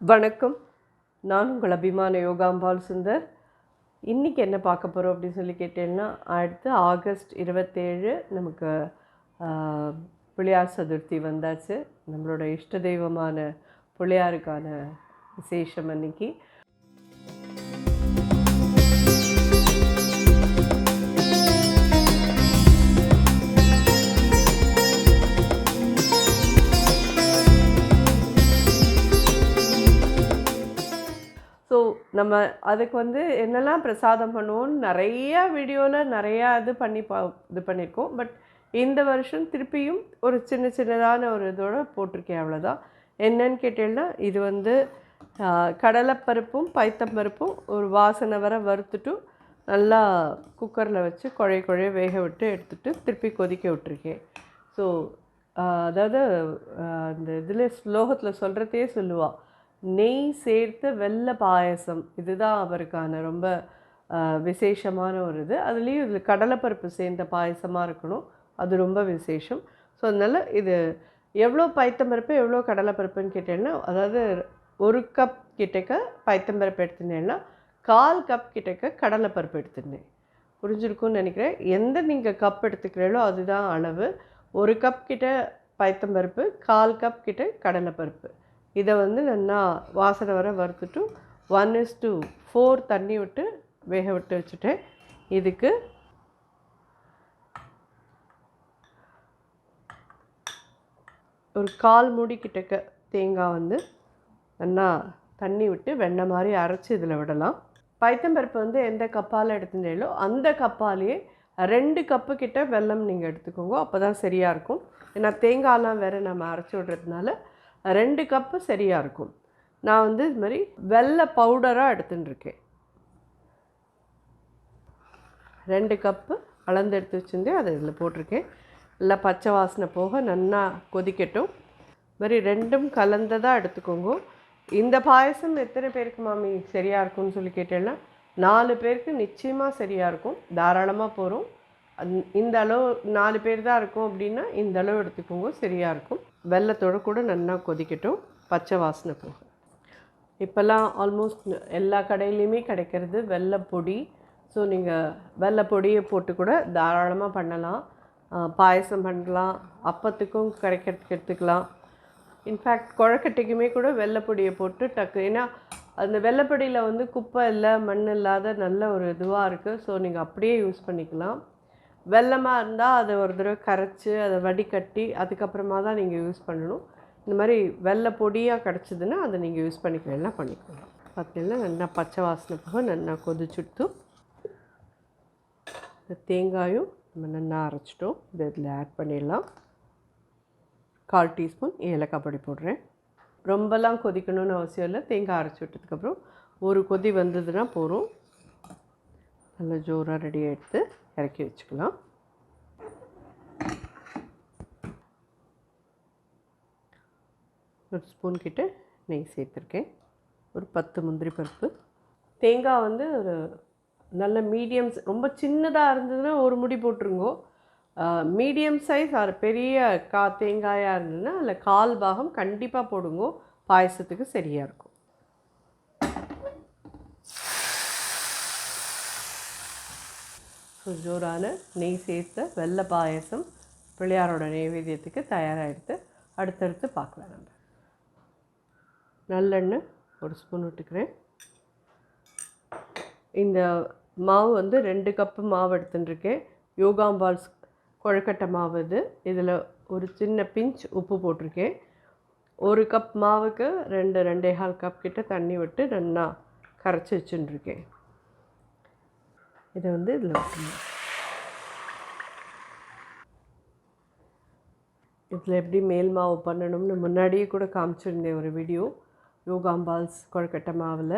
வணக்கம். நான் உங்கள் அபிமான யோகாம்பால் சுந்தர். இன்றைக்கி என்ன பார்க்க போகிறோம் அப்படின்னு சொல்லி கேட்டேன்னா, அடுத்து ஆகஸ்ட் 27 நமக்கு பிள்ளையார் சதுர்த்தி வந்தாச்சு. நம்மளோட இஷ்ட தெய்வமான பிள்ளையாருக்கான விசேஷம் அன்றைக்கி. ஸோ நம்ம அதுக்கு என்னெல்லாம் பிரசாதம் பண்ணுவோம்னு நிறையா வீடியோவில் நிறையா இது பண்ணியிருக்கோம். பட் இந்த வருஷம் திருப்பியும் ஒரு சின்னதான ஒரு இதோடு போட்டிருக்கேன், அவ்வளோதான். என்னன்னு கேட்டீங்கன்னா, இது கடலைப்பருப்பும் பைத்தம்பருப்பும் ஒரு வாசனை வர வறுத்துட்டு நல்லா குக்கரில் வச்சு குழைய வேக விட்டு எடுத்துகிட்டு திருப்பி கொதிக்க விட்டுருக்கேன். ஸோ அதாவது அந்த இதில் ஸ்லோகத்தில் சொல்கிறதே சொல்லுவாள், நெய் சேர்த்து வெள்ளை பாயசம். இதுதான் அவருக்கான ரொம்ப விசேஷமான ஒரு இது. அதுலேயும் இதில் கடலைப்பருப்பு சேர்ந்த பாயசமாக இருக்கணும், அது ரொம்ப விசேஷம். ஸோ அதனால் இது எவ்வளோ பைத்தம்பருப்பு எவ்வளோ கடலைப்பருப்புன்னு கேட்டேன்னா, அதாவது 1 கப் கிட்டக்க பைத்தம்பருப்பு எடுத்துனேன்னா 1/4 கப் கிட்டக்க கடலைப்பருப்பு எடுத்துனேன். புரிஞ்சிருக்கும்னு நினைக்கிறேன். எந்த நீங்கள் கப் எடுத்துக்கிறீங்களோ அதுதான் அளவு. 1 கப் கிட்ட பைத்தம்பருப்பு, 1/4 கப் கிட்ட கடலைப்பருப்பு. இதை நல்லா வாசனை வர வறுத்துட்டு 1:4 தண்ணி விட்டு வேக விட்டு வச்சுட்டேன். இதுக்கு ஒரு 1/4 மூடி கிட்டக்க தேங்காய் நல்லா தண்ணி விட்டு வெண்ணெய் மாதிரி அரைச்சி இதில் விடலாம். பைத்தம்பருப்பு எந்த கப்பால் எடுத்துட்டீங்களோ அந்த கப்பாலேயே 2 கப்பு கிட்ட வெல்லம் நீங்கள் எடுத்துக்கோங்க. அப்போ தான் சரியாக இருக்கும். ஏன்னா தேங்காயெலாம் வேறு நம்ம அரைச்சி விடுறதுனால 2 கப்பு சரியாக இருக்கும். நான் இது மாதிரி வெள்ளை பவுடராக எடுத்துட்டுருக்கேன். 2 கப்பு அளந்து எடுத்து வச்சுருந்தேன், அதை இதில் போட்டிருக்கேன். நல்லா பச்சை வாசனை போக நல்லா கொதிக்கட்டும். மாதிரி 2ம் கலந்ததாக எடுத்துக்கோங்க. இந்த பாயசம் எத்தனை பேருக்கு மாமி சரியாக இருக்கும்னு சொல்லி கேட்டேன்னா, 4 பேருக்கு நிச்சயமாக சரியாக இருக்கும். தாராளமாக போகிறோம். இந்த அளவு 4 பேர் தான் இருக்கும் அப்படின்னா இந்த அளவு எடுத்துக்கோங்க, சரியாக இருக்கும். வெல்லத்தோடு கூட நல்லா கொதிக்கட்டும், பச்சை வாசனை போக. இப்போல்லாம் ஆல்மோஸ்ட் எல்லா கடையிலையுமே கிடைக்கிறது வெல்லைப்பொடி. ஸோ நீங்கள் வெல்லைப்பொடியை போட்டு கூட தாராளமாக பண்ணலாம். பாயசம் பண்ணலாம், அப்பத்துக்கும் கிடைக்கிறதுக்கு எடுத்துக்கலாம். இன்ஃபேக்ட் குழக்கட்டைக்குமே கூட வெல்லைப்பொடியை போட்டு டக்கு, ஏன்னா அந்த வெல்லைப்பொடியில் குப்பை இல்லை, மண் இல்லாத நல்ல ஒரு இதுவாக இருக்குது. ஸோ நீங்கள் அப்படியே யூஸ் பண்ணிக்கலாம். வெல்லமாக இருந்தால் அதை ஒரு தடவை கரைச்சி அதை வடிகட்டி அதுக்கப்புறமா தான் நீங்கள் யூஸ் பண்ணணும். இந்த மாதிரி வெள்ளை பொடியாக கிடச்சிதுன்னா அதை நீங்கள் யூஸ் பண்ணிக்கலாம் பண்ணிக்கலாம். பார்த்தீங்கன்னா நல்லா பச்சை வாசனை போக நல்லா கொதிச்சுட்டு இந்த தேங்காயும் நம்ம நல்லா அரைச்சிட்டோம். இதில் ஆட் பண்ணிடலாம். 1/4 டீஸ்பூன் ஏலக்காய் பொடி போடுறேன். ரொம்பலாம் கொதிக்கணும்னு அவசியம் இல்லை. தேங்காய் அரைச்சி விட்டதுக்கப்புறம் ஒரு கொதி வந்ததுன்னா போகிறோம். நல்லா ஜோராக ரெடியாக எடுத்து இறக்கி வச்சுக்கலாம். ஒரு ஸ்பூன் கிட்ட நெய் சேர்த்துருக்கேன். ஒரு 10 முந்திரி பருப்பு. தேங்காய் ஒரு நல்ல மீடியம், ரொம்ப சின்னதாக இருந்ததுன்னா ஒரு முடி போட்டுருங்கோ. மீடியம் சைஸ் ஒரு பெரிய தேங்காயாக இருந்ததுன்னா அதில் 1/4 பாகம் கண்டிப்பாக போடுங்கோ. பாயசத்துக்கு சரியாக இருக்கும். ஜோரான நெய் சேர்த்த வெள்ளை பாயசம் பிள்ளையாரோட நைவேத்தியத்துக்கு தயாராகிடுது. அடுத்தடுத்து பார்க்கலாம். நம்ம நல்லெண்ணெய் ஒரு ஸ்பூன் விட்டுக்கிறேன். இந்த மாவு 2 கப்பு மாவு எடுத்துட்டுருக்கேன். யோகாம்பால்ஸ் கொழுக்கட்டை மாவு இது. இதில் ஒரு சின்ன பிஞ்ச் உப்பு போட்டிருக்கேன். 1 கப் மாவுக்கு 2-2.25 கப் கிட்ட தண்ணி விட்டு நல்லா கரைச்சி வச்சுட்டுருக்கேன். இதை இதில் வைக்கணும். இதில் எப்படி மேல் மாவு பண்ணணும்னு முன்னாடியே கூட காமிச்சிருந்தேன் ஒரு வீடியோ. யோகாம்பால்ஸ் கொழுக்கட்டை மாவில்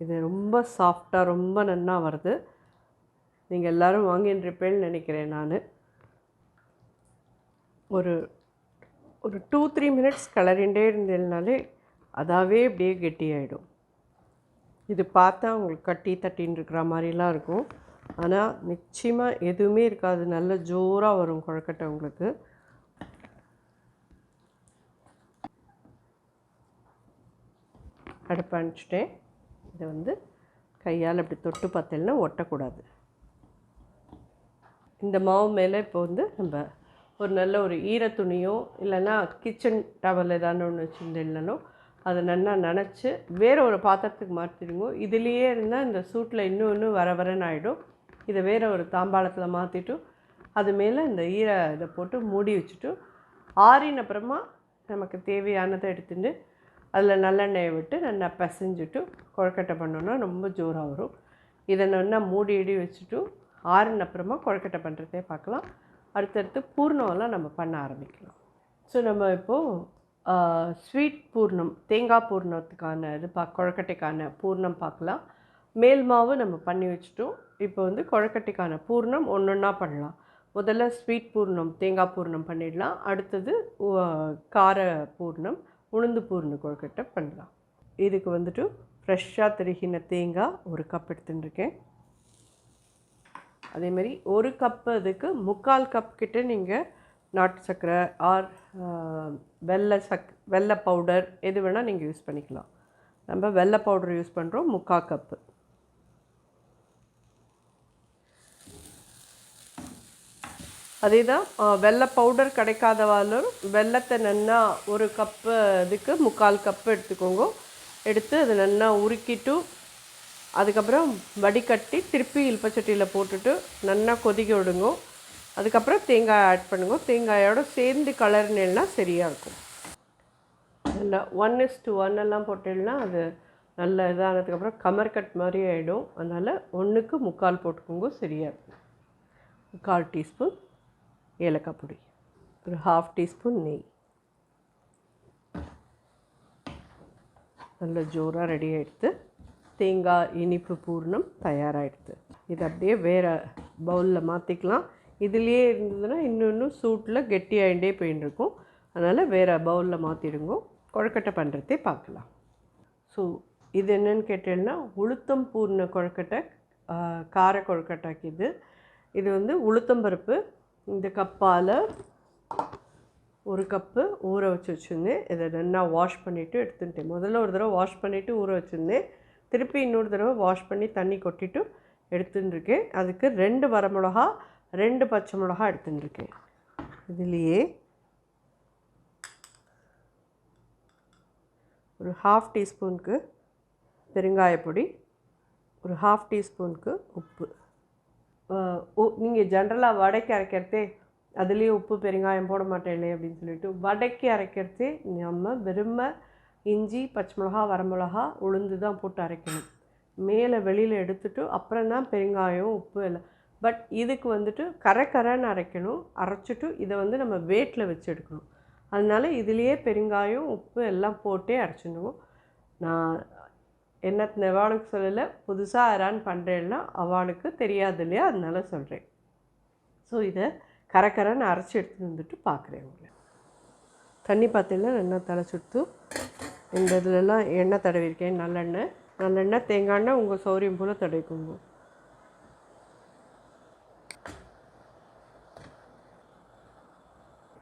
இது ரொம்ப சாஃப்டாக ரொம்ப நல்லா வருது. நீங்கள் எல்லோரும் வாங்கின்றிருப்பேன்னு நினைக்கிறேன். நான் ஒரு 2-3 மினிட்ஸ் கிளறிண்டே இருந்தேனாலே அதாவே அப்படியே கெட்டியாயிடும். இது பார்த்தா உங்களுக்கு கட்டி தட்டின்னு இருக்கிற மாதிரிலாம் இருக்கும், ஆனால் நிச்சயமாக எதுவுமே இருக்காது. நல்ல ஜோராக வரும் கொழுக்கட்டை உங்களுக்கு. அடுப்பை அணைச்சிட்டேன். இதை வந்து கையால் அப்படி தொட்டு பார்த்தேன்னா ஒட்டக்கூடாது. இந்த மாவு மேலே இப்போ வந்து நம்ம ஒரு நல்ல ஒரு ஈர துணியோ இல்லைன்னா கிச்சன் டவல் ஏதானு ஒன்று வச்சுருந்தேன்னாலும் அதை நல்லா நனைச்சி வேறு ஒரு பாத்திரத்துக்கு மாற்றிடுங்க. இதுலேயே இருந்தால் இந்த சூட்டில் இன்னும் வர வரன்னு ஆகிடும். இதை வேறு ஒரு தாம்பாளத்தில் மாற்றிட்டு அது மேலே இந்த இதை போட்டு மூடி வச்சுட்டு ஆறின அப்புறமா நமக்கு தேவையானதை எடுத்துட்டு அதில் நல்லெண்ணெயை விட்டு நல்லா பிசைஞ்சிட்டு கொழுக்கட்டை பண்ணோன்னா ரொம்ப ஜோராக வரும். இதை நல்லா மூடி வச்சுட்டு ஆறின அப்புறமா கொழுக்கட்டை பண்ணுறதே பார்க்கலாம். அடுத்தடுத்து பூர்ணம்லாம் நம்ம பண்ண ஆரம்பிக்கலாம். ஸோ நம்ம இப்போது ஸ்வீட் பூர்ணம், தேங்காய் பூர்ணத்துக்கான இது கொழுக்கட்டைக்கான பூர்ணம் பார்க்கலாம். மேல் மாவு நம்ம பண்ணி வச்சுட்டோம். இப்போ வந்து கொழுக்கட்டைக்கான பூர்ணம் ஒன்றா பண்ணலாம். முதல்ல ஸ்வீட் பூர்ணம், தேங்காய் பூர்ணம் பண்ணிடலாம். அடுத்தது கார பூர்ணம், உளுந்து பூர்ண கொழுக்கட்டை பண்ணலாம். இதுக்கு வந்துட்டு ஃப்ரெஷ்ஷாக திருகின தேங்காய் 1 கப் எடுத்துட்டுருக்கேன். அதேமாதிரி 1 கப்பு அதுக்கு 3/4 கப் கிட்டே நீங்கள் நாட்டு சர்க்கரை ஆர் வெள்ளை பவுடர் எது வேணால் நீங்கள் யூஸ் பண்ணிக்கலாம். நம்ம வெள்ளை பவுடர் யூஸ் பண்ணுறோம் 3/4 கப்பு. அதே தான் வெள்ளை பவுடர் கிடைக்காதவாலும் வெள்ளத்தை நல்லா 1 கப்பு இதுக்கு 3/4 கப்பு எடுத்துக்கோங்க. எடுத்து அதை நல்லா உருக்கிட்டு அதுக்கப்புறம் வடிகட்டி திருப்பி இல்பச்சட்டியில் போட்டுட்டு நல்லா கொதிக்க விடுங்க. அதுக்கப்புறம் தேங்காய் ஆட் பண்ணுங்க. தேங்காயோடு சேர்ந்து கலர்னேன்னா சரியாக இருக்கும். நல்லா 1:1 எல்லாம் போட்டேன்னா அது நல்ல இதானதுக்கப்புறம் கமர்கட் மாதிரி ஆகிடும். அதனால் 1க்கு 3/4 போட்டுக்கோங்க, சரியாக இருக்கும். 1/4 டீஸ்பூன் ஏலக்காய் பொடி, ஒரு 1/2 டீஸ்பூன் நெய். நல்ல ஜோராக ரெடி ஆகிடுது. தேங்காய் இனிப்பு பூர்ணம் தயாராகிடுது. இது அப்படியே வேறு பவுலில் மாற்றிக்கலாம். இதுலேயே இருந்ததுன்னா இன்னும் சூட்டில் கெட்டியாகிட்டே போயின்னு இருக்கும். அதனால் வேறு பவுலில் மாற்றிடுங்க. கொழுக்கட்டை பண்ணுறதே பார்க்கலாம். ஸோ இது என்னென்னு கேட்டேன்னா உளுத்தம் பூர்ண கொழுக்கட்டை, கார கொழுக்கட்டைக்கு இது வந்து உளுத்தம்பருப்பு இந்த கப்பால் 1 கப்பு ஊற வச்சுருந்தேன். இதை நல்லா வாஷ் பண்ணிவிட்டு எடுத்துட்டேன். முதல்ல ஒரு தடவை வாஷ் பண்ணிவிட்டு ஊற வச்சுருந்தேன். திருப்பி இன்னொரு தடவை வாஷ் பண்ணி தண்ணி கொட்டிட்டு எடுத்துட்டுருக்கேன். அதுக்கு 2 வரமிளகா 2 பச்சை மிளகா எடுத்துட்டுருக்கேன். இதுலேயே ஒரு 1/2 டீஸ்பூனுக்கு பெருங்காயப்பொடி, ஒரு 1/2 டீஸ்பூனுக்கு உப்பு. நீங்கள் ஜென்ரலாக வடைக்கு அரைக்கிறதே அதுலேயே உப்பு பெருங்காயம் போட மாட்டேன் அப்படின்னு சொல்லிட்டு வடைக்கு அரைக்கிறதே நம்ம வெறும இஞ்சி, பச்சை மிளகா, வரமிளகா, உளுந்து தான் போட்டு அரைக்கணும். மேலே வெளியில் எடுத்துட்டு அப்புறம் தான் பெருங்காயம் உப்பு எல்லாம். பட் இதுக்கு வந்துட்டு கரைன்னு அரைக்கணும். அரைச்சிட்டு இதை வந்து நம்ம வேட்டில் வச்சு எடுக்கணும். அதனால இதுலேயே பெருங்காயம் உப்பு எல்லாம் போட்டே அரைச்சிடணும். நான் என்ன அவளுக்கு சொல்லலை, புதுசாக யாரான்னு பண்ணுறேன்னா அவளுக்கு தெரியாது இல்லையா, அதனால சொல்கிறேன். ஸோ இதை கரைன்னு அரைச்சி எடுத்துகிட்டு வந்துட்டு பார்க்குறேன். உங்களை தண்ணி பார்த்தீங்கன்னா நல்லா தலைச்சுட்டு இந்த இதிலெல்லாம் எண்ணெய் தடவிருக்கேன். நல்லெண்ணெய் தேங்காய் எண்ணெய் உங்கள் சௌரியம் போல் தடவிக்கோங்க.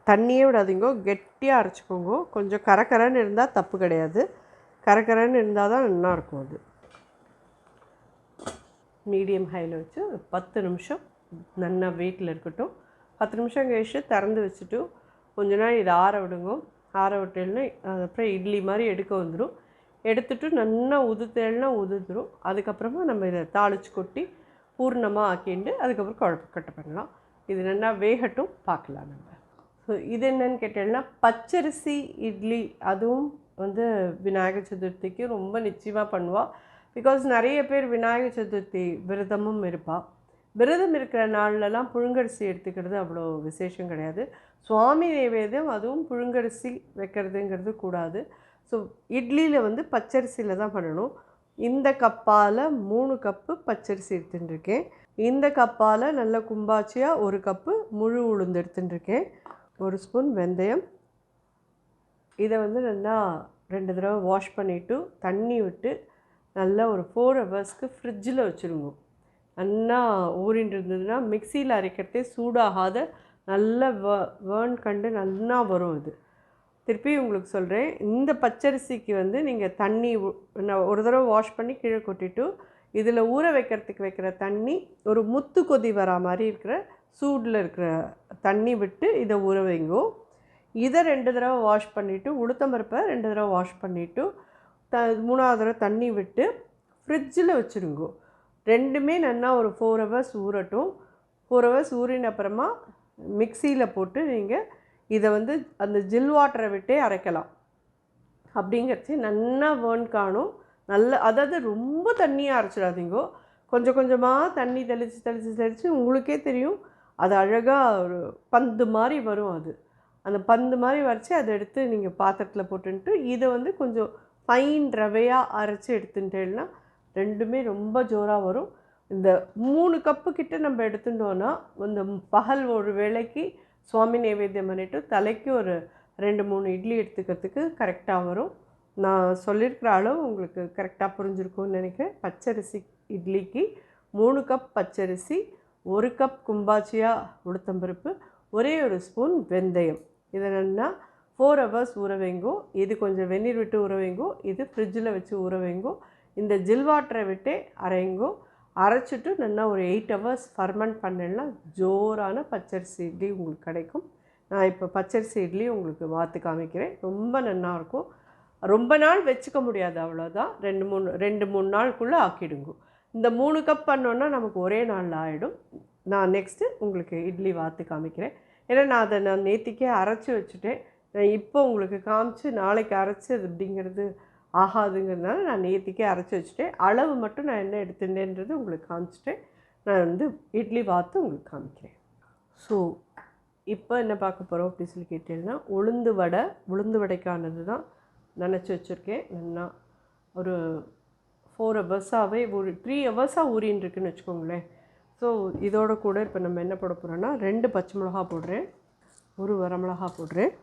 தண்ணியே விடாதீங்க, கெட்டியாக அரைச்சிக்கோங்க. கொஞ்சம் கரைன்னு இருந்தால் தப்பு கிடையாது. கரைன்னு இருந்தால் தான் நல்லா இருக்கும். அது மீடியம் ஹையில் வச்சு 10 நிமிஷம் நல்லா வெயிட்டில் இருக்கட்டும். 10 நிமிஷம் கழிச்சு திறந்து வச்சுட்டு கொஞ்ச நாள் இதை ஆற விடுங்க. ஆற விட்டேன்னா அப்புறம் இட்லி மாதிரி எடுக்க வந்துடும். எடுத்துகிட்டு நல்லா உதுத்துரும். அதுக்கப்புறமா நம்ம இதை தாளித்து கொட்டி பூர்ணமாக ஆக்கிண்டு அதுக்கப்புறம் கொழுக்கட்டை பண்ணலாம். இது நல்லா வேகட்டும், பார்க்கலாம் நம்ம. ஸோ இது என்னன்னு கேட்டேன்னா பச்சரிசி இட்லி, அதுவும் வந்து விநாயகர் சதுர்த்திக்கு ரொம்ப நிச்சயமாக பண்ணுவாள். பிகாஸ் நிறைய பேர் விநாயகர் சதுர்த்தி விரதமும் இருப்பாள். விரதம் இருக்கிற நாள்லலாம் புழுங்கரிசி எடுத்துக்கிறது அவ்வளோ விசேஷம் கிடையாது. சுவாமி நைவேத்தியம் அதுவும் புழுங்கரிசி வைக்கிறதுங்கிறது கூடாது. ஸோ இட்லியில் வந்து பச்சரிசியில் தான் பண்ணணும். இந்த கப்பால் 3 கப்பு பச்சரிசி எடுத்துட்டுருக்கேன். இந்த கப்பால் நல்ல கும்பாச்சியாக 1 கப்பு முழு உளுந்து எடுத்துட்டுருக்கேன். 1 ஸ்பூன் வெந்தயம். இதை வந்து நல்லா 2 தடவை வாஷ் பண்ணிவிட்டு தண்ணி விட்டு நல்லா ஒரு 4 ஹவர்ஸ்க்கு ஃப்ரிட்ஜில் வச்சுருங்க. நல்லா ஊறின்னு இருந்ததுன்னா மிக்சியில் அரைக்கிறதே சூடாகாத நல்ல வேர்ன் கண்டு நல்லா வரும். இது திருப்பி உங்களுக்கு சொல்கிறேன், இந்த பச்சரிசிக்கு வந்து நீங்கள் தண்ணி ஒரு தடவை வாஷ் பண்ணி கீழே கொட்டிட்டு இதில் ஊற வைக்கிறதுக்கு வைக்கிற தண்ணி ஒரு முத்து கொதி வரா மாதிரி இருக்கிற சூடில் இருக்கிற தண்ணி விட்டு இதை ஊற வைங்கோ. இதை 2 தடவை வாஷ் பண்ணிவிட்டு உளுத்தம்பருப்பை 2 தடவை வாஷ் பண்ணிவிட்டு 3ஆவது தடவை தண்ணி விட்டு ஃப்ரிட்ஜில் வச்சுருங்கோ. ரெண்டுமே நல்லா ஒரு 4 ஹவர்ஸ் ஊறட்டும். 4 ஹவர்ஸ் ஊறின அப்புறமா மிக்சியில் போட்டு நீங்கள் இதை வந்து அந்த ஜில் வாட்டரை விட்டே அரைக்கலாம். அப்படிங்கிறச்சு நல்லா வேர்ன் காணும். நல்ல அதாவது ரொம்ப தண்ணியாக அரைச்சிடாதீங்கோ. கொஞ்சம் கொஞ்சமாக தண்ணி தெளித்து உங்களுக்கே தெரியும், அது அழகாக ஒரு பந்து மாதிரி வரும். அந்த பந்து மாதிரி வரைச்சி அதை எடுத்து நீங்கள் பாத்திரத்தில் போட்டுன்ட்டு இதை வந்து கொஞ்சம் ஃபைன் ரவையாக அரைச்சி எடுத்துட்டேன்னா ரெண்டுமே ரொம்ப ஜோராக வரும். இந்த 3 கப்பு கிட்ட நம்ம எடுத்துட்டோன்னா இந்த பகல் ஒரு வேளைக்கு சுவாமி நைவேத்தியம் பண்ணிவிட்டு தலைக்கு ஒரு 2-3 இட்லி எடுத்துக்கிறதுக்கு கரெக்டாக வரும். நான் சொல்லியிருக்கிற அளவு உங்களுக்கு கரெக்டாக புரிஞ்சிருக்கும்னு நினைக்கிறேன். பச்சரிசி இட்லிக்கு 3 கப் பச்சரிசி, 1 கப் கும்பாச்சியா உளுத்தம்பருப்பு, ஒரே ஒரு ஸ்பூன் வெந்தயம். இதை நல்லா 4 ஹவர்ஸ் ஊற வைங்கோ. இது கொஞ்சம் வெந்நீர் விட்டு ஊற வைங்கோ. இது ஃப்ரிட்ஜில் வச்சு ஊற வைங்கோ. இந்த ஜில் வாட்டரை விட்டே அரைங்கோ. அரைச்சிட்டு நல்லா ஒரு 8 ஹவர்ஸ் ஃபர்மெண்ட் பண்ணேன்னா ஜோரான பச்சரிசி இட்லி உங்களுக்கு கிடைக்கும். நான் இப்போ பச்சரிசி இட்லி உங்களுக்கு வாத்து காமிக்கிறேன். ரொம்ப நல்லாயிருக்கும். ரொம்ப நாள் வச்சுக்க முடியாது, அவ்வளோதான். 2-3 நாளுக்குள்ளே ஆக்கிடுங்க. இந்த 3 கப் பண்ணோன்னா நமக்கு ஒரே நாளில் ஆகிடும். நான் நெக்ஸ்ட்டு உங்களுக்கு இட்லி வாத்து காமிக்கிறேன். ஏன்னா நான் நேற்றுக்கே அரைச்சி வச்சுட்டேன். நான் இப்போ உங்களுக்கு காமிச்சு நாளைக்கு அரைச்சி அது அப்படிங்கிறது ஆகாதுங்கிறதுனால நான் நேற்றுக்கே அரைச்சி வச்சுட்டேன். அளவு மட்டும் நான் என்ன எடுத்துட்டேன்றது உங்களுக்கு காமிச்சிட்டேன். நான் வந்து இட்லி வாத்து உங்களுக்கு காமிக்கிறேன். ஸோ இப்போ என்ன பார்க்க போகிறோம் அப்படின்னு சொல்லி கேட்டீங்கன்னா, உளுந்து வடைக்கானது தான் நினச்சி வச்சுருக்கேன். நல்லா ஒரு 4 ஹவர்ஸாகவே 3 ஹவர்ஸாக ஊறின்னு இருக்குன்னு வச்சுக்கோங்களேன். ஸோ இதோட கூட இப்போ நம்ம என்ன போட போகிறோன்னா 2 பச்சை மிளகா போடுறேன், 1 வரமிளகா போடுறேன்,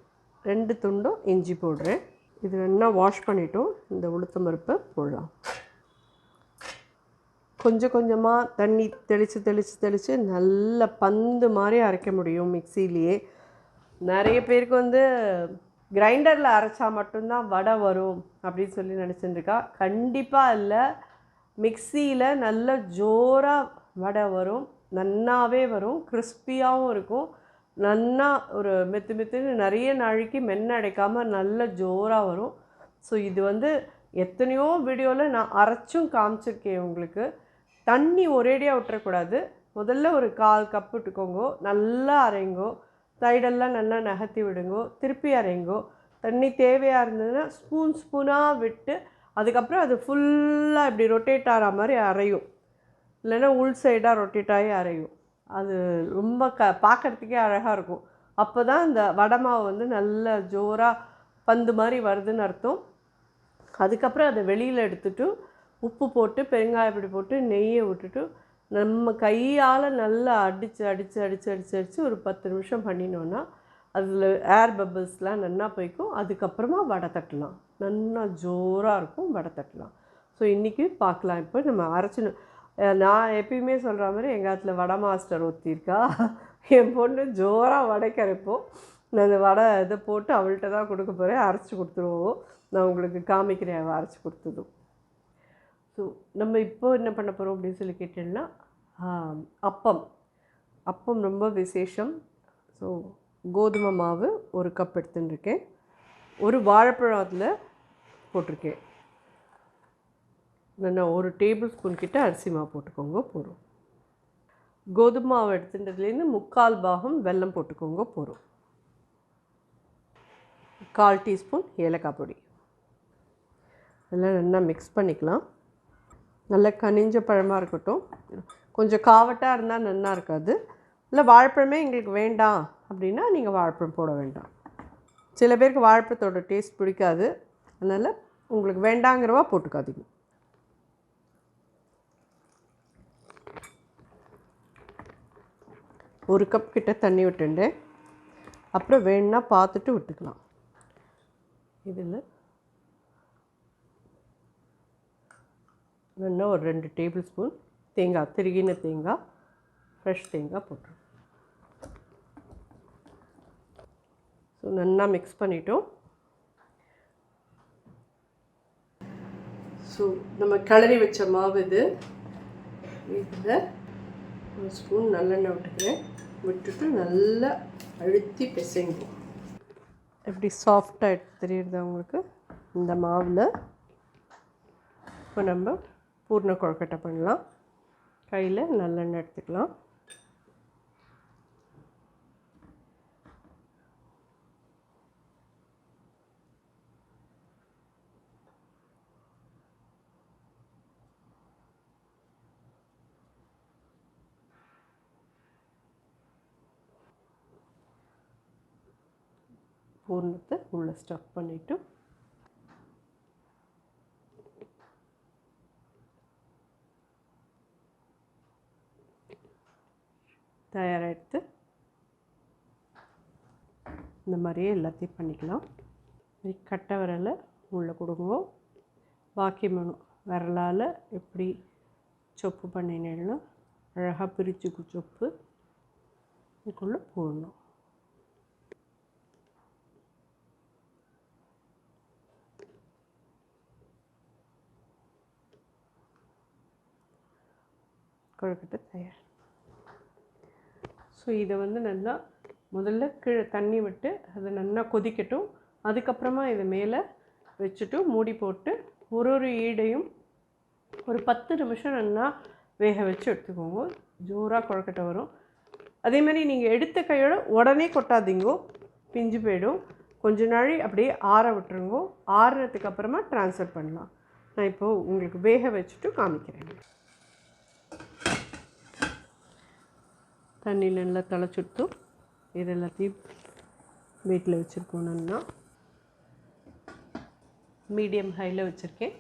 2 துண்டும் இஞ்சி போடுறேன். இது நல்லா வாஷ் பண்ணிவிட்டோம். இந்த உளுத்தம்பருப்பை போடலாம். கொஞ்சம் கொஞ்சமாக தண்ணி தெளித்து நல்ல பந்து மாதிரி அரைக்க முடியும் மிக்சிலேயே. நிறைய பேருக்கு வந்து கிரைண்டரில் அரைச்சா மட்டும்தான் வடை வரும் அப்படின்னு சொல்லி நினச்சிட்டுருக்கா. கண்டிப்பாக இல்லை. மிக்சியில் நல்ல ஜோராக வடை வரும், நன்னாவே வரும், கிறிஸ்பியாகவும் இருக்கும். நன்னா ஒரு மெத்துன்னு நிறைய நாளைக்கு அடைக்காமல் நல்ல ஜோராக வரும். ஸோ இது வந்து எத்தனையோ வீடியோவில் நான் அரைச்சும் காமிச்சிருக்கேன் உங்களுக்கு. தண்ணி ஒரேடியாக விட்டுறக்கூடாது. முதல்ல ஒரு 1/4 கப் விட்டுக்கோங்கோ, நல்லா அரைங்கோ. சைடெல்லாம் நல்லா நகர்த்தி விடுங்கோ, திருப்பி அரைங்கோ. தண்ணி தேவையாக இருந்ததுன்னா ஸ்பூனாக விட்டு அதுக்கப்புறம் அது ஃபுல்லாக இப்படி ரொட்டேட் ஆகிற மாதிரி அரையும். இல்லைன்னா உள் சைடாக ரொட்டேட் ஆகி அரையும். அது ரொம்ப பார்க்குறதுக்கே அழகாக இருக்கும். அப்போ தான் இந்த வடை மாவு வந்து நல்ல ஜோராக பந்து மாதிரி வருதுன்னு அர்த்தம். அதுக்கப்புறம் அதை வெளியில் எடுத்துகிட்டு உப்பு போட்டு பெருங்காய பொடி போட்டு நெய்யை விட்டுட்டு நம்ம கையால் நல்லா அடித்து ஒரு 10 நிமிஷம் பண்ணினோன்னா அதில் ஏர் பபிள்ஸ்லாம் நல்லா போய்க்கும். அதுக்கப்புறமா வடை தட்டலாம். நல்லா ஜோராக இருக்கும், வடை தட்டலாம். ஸோ இன்றைக்கி பார்க்கலாம். இப்போ நம்ம நான் எப்பயுமே சொல்கிற மாதிரி எங்கள் இடத்துல வடை மாஸ்டர் ஒத்திருக்கா. என் பொண்ணு ஜோராக வடை கரைப்போம். நான் அந்த வடை இதை போட்டு அவள்கிட்ட தான் கொடுக்க போகிறேன். அரைச்சி கொடுத்துருவோம். நான் உங்களுக்கு காமிக்கிறேன் அவள் அரைச்சி கொடுத்ததும். ஸோ நம்ம இப்போ என்ன பண்ண போகிறோம் அப்படின்னு சொல்லி கேட்டீங்கன்னா, அப்பம் ரொம்ப விசேஷம். ஸோ கோதுமை மாவு 1 கப் எடுத்துட்டுருக்கேன். ஒரு வாழைப்பழம் அதில் போட்டிருக்கேன். நான் 1 டேபிள் ஸ்பூன் கிட்ட அரிசி மாவு போட்டுக்கோங்க போதும். கோதுமை மாவு எடுத்துட்டதுலேருந்து 3/4 பாகம் வெல்லம் போட்டுக்கோங்க போதும். 1/4 டீஸ்பூன் ஏலக்காய் பொடி. எல்லாம் நல்லா மிக்ஸ் பண்ணிக்கலாம். நல்லா கனிஞ்ச பழமாக இருக்கட்டும். கொஞ்சம் காவட்டாக இருந்தால் நல்லா இருக்காது. இல்லை வாழைப்பழமே எங்களுக்கு வேண்டாம் அப்படின்னா நீங்கள் வாழைப்பழம் போட வேண்டாம். சில பேருக்கு வாழைப்பழத்தோட டேஸ்ட் பிடிக்காது. அதனால் உங்களுக்கு வேண்டாங்கிறவா போட்டுக்காதீங்க. ஒரு கப் கிட்ட தண்ணி விட்டுண்டேன். அப்புறம் வேணுன்னா பார்த்துட்டு விட்டுக்கலாம். இதில் நல்லா ஒரு 2 டேபிள் ஸ்பூன் தேங்காய், திருகின தேங்காய், ஃப்ரெஷ் தேங்காய் போட்டுருவோம். ஸோ நல்லா மிக்ஸ் பண்ணிட்டோம். ஸோ நம்ம கிளறி வச்ச மாவு இது. இதில் ஒரு ஸ்பூன் நல்லெண்ணெய் விட்டுக்கிறேன். விட்டுட்டு நல்லா அழுத்தி பிசைங்க. எப்படி சாஃப்டாக தெரியுது உங்களுக்கு இந்த மாவில். இப்போ நம்ம பூர்ண கொழுக்கட்டை பண்ணலாம். கையில் நல்லெண்ணெய் எடுத்துக்கலாம். பூர்ணத்தை உள்ளே ஸ்டஃப் பண்ணிவிட்டு தயாராகிடுத்து. இந்த மாதிரியே எல்லாத்தையும் பண்ணிக்கலாம். கட்டை விரலை உள்ளே கொடுங்க. பாக்கி விரலால் எப்படி சொப்பு பண்ணினேன்னா அழகாக பிரித்து சொப்பு இதுக்குள்ளே போடணும். கொழுக்கட்டை தயார். ஸோ இதை நல்லா முதல்ல கீழே தண்ணி விட்டு அதை நல்லா கொதிக்கட்டும். அதுக்கப்புறமா இதை மேலே வச்சுட்டு மூடி போட்டு ஒரு ஈடையும் ஒரு 10 நிமிஷம் நல்லா வேக வச்சு எடுத்துக்கோங்க. ஜோராக கொழுக்கட்டை வரும். அதேமாதிரி நீங்கள் எடுத்த கையோட உடனே கொட்டாதீங்கோ, பிஞ்சு போயிடும். கொஞ்ச நாள் அப்படியே ஆற விட்டுருங்கோ. ஆறுனதுக்கு அப்புறமா ட்ரான்ஸ்ஃபர் பண்ணலாம். நான் இப்போது உங்களுக்கு வேக வச்சுட்டு காமிக்கிறேன். தண்ணி நல்லா தலைச்சுட்டு இது எல்லாத்தையும் வீட்டில் வச்சுருக்கோன்னா மீடியம் ஹையில் வச்சுருக்கேன்.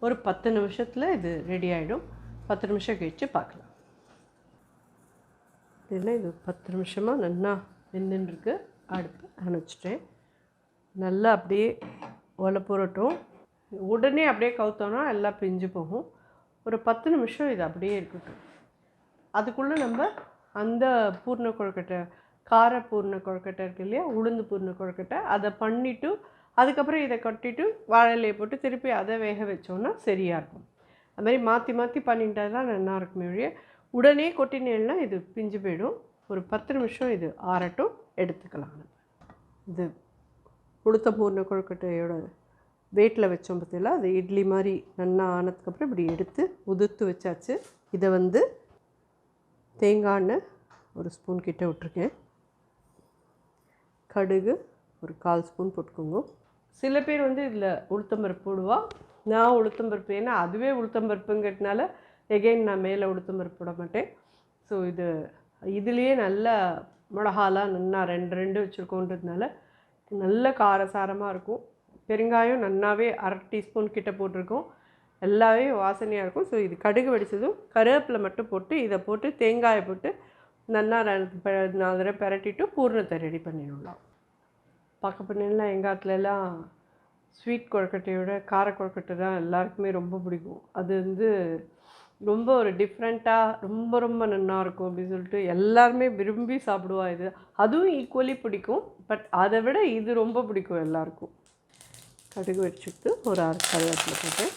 ஒரு 10 நிமிஷத்தில் இது ரெடி ஆகிடும். 10 நிமிஷம் கழிச்சு பார்க்கலாம். இதில் இது 10 நிமிஷமாக நல்லா வெந்துருக்கு. அடுப்பு அணைச்சிட்டேன். நல்லா அப்படியே ஒலை புரட்டும். உடனே அப்படியே கவுத்தோன்னா எல்லாம் பிஞ்சு போகும். ஒரு 10 நிமிஷம் இது அப்படியே இருக்கட்டும். அதுக்குள்ளே நம்ம அந்த பூர்ண கொழுக்கட்டை, கார பூர்ண கொழுக்கட்டை இருக்குது இல்லையா, உளுந்து பூர்ண கொழுக்கட்டை, அதை பண்ணிவிட்டு அதுக்கப்புறம் இதை கட்டிட்டு வாழையிலையை போட்டு திருப்பி அதை வேக வச்சோன்னா சரியாக இருக்கும். அதுமாதிரி மாற்றி மாற்றி பண்ணிட்டா தான் நல்லா இருக்குமே ஒழிய உடனே கொட்டினேன்னா இது பிஞ்சு போயிடும். ஒரு 10 நிமிஷம் இது ஆறட்டும், எடுத்துக்கலாம். இது உளுத்த பூர்ண கொழுக்கட்டையோட வெயிட்டில் வச்சோம் பார்த்தீங்களா, அது இட்லி மாதிரி நல்லா ஆனதுக்கப்புறம் இப்படி எடுத்து உதுத்து வச்சாச்சு. இதை தேங்காய் எண்ணெய் ஒரு ஸ்பூன் கிட்ட விட்டுருக்கேன். கடுகு ஒரு 1/4 ஸ்பூன் போட்டுக்கோங்க. சில பேர் இதில் உளுத்தம்பருப்பு போடுவா. நான் உளுத்தம்பருப்பு, ஏன்னா அதுவே உளுத்தம்பருப்புங்கிறதுனால எகெயின் நான் மேலே உளுத்தம்பருப்பு போட மாட்டேன். ஸோ இதுலேயே நல்ல மிளகாலாம் நல்லா 2 வச்சுருக்கோன்றதுனால நல்ல காரசாரமாக இருக்கும். பெருங்காயம் நல்லாவே 1/2 டீஸ்பூன் கிட்ட போட்டிருக்கோம். எல்லாமே வாசனையாக இருக்கும். ஸோ இது கடுகு வெடிச்சதும் கருவேப்பிலை மட்டும் போட்டு இதை போட்டு தேங்காயை போட்டு நல்லா 4 தடவை பெரட்டிட்டு பூர்ணத்தை ரெடி பண்ணிடலாம். பார்க்க போனீங்கன்னா எங்கள் ஆத்துலலாம் ஸ்வீட் கொழுக்கட்டையோட கார கொழுக்கட்டை தான் எல்லாருக்குமே ரொம்ப பிடிக்கும். அது ரொம்ப ஒரு டிஃப்ரெண்ட்டாக ரொம்ப ரொம்ப நல்லாயிருக்கும் அப்படின்னு சொல்லிட்டு எல்லாருமே விரும்பி சாப்பிடுவா. இது அதுவும் ஈக்குவலி பிடிக்கும். பட் அதை விட இது ரொம்ப பிடிக்கும் எல்லாருக்கும். கடுகு வச்சுட்டு ஒரு 6 கருவேப்பிலை போட்டு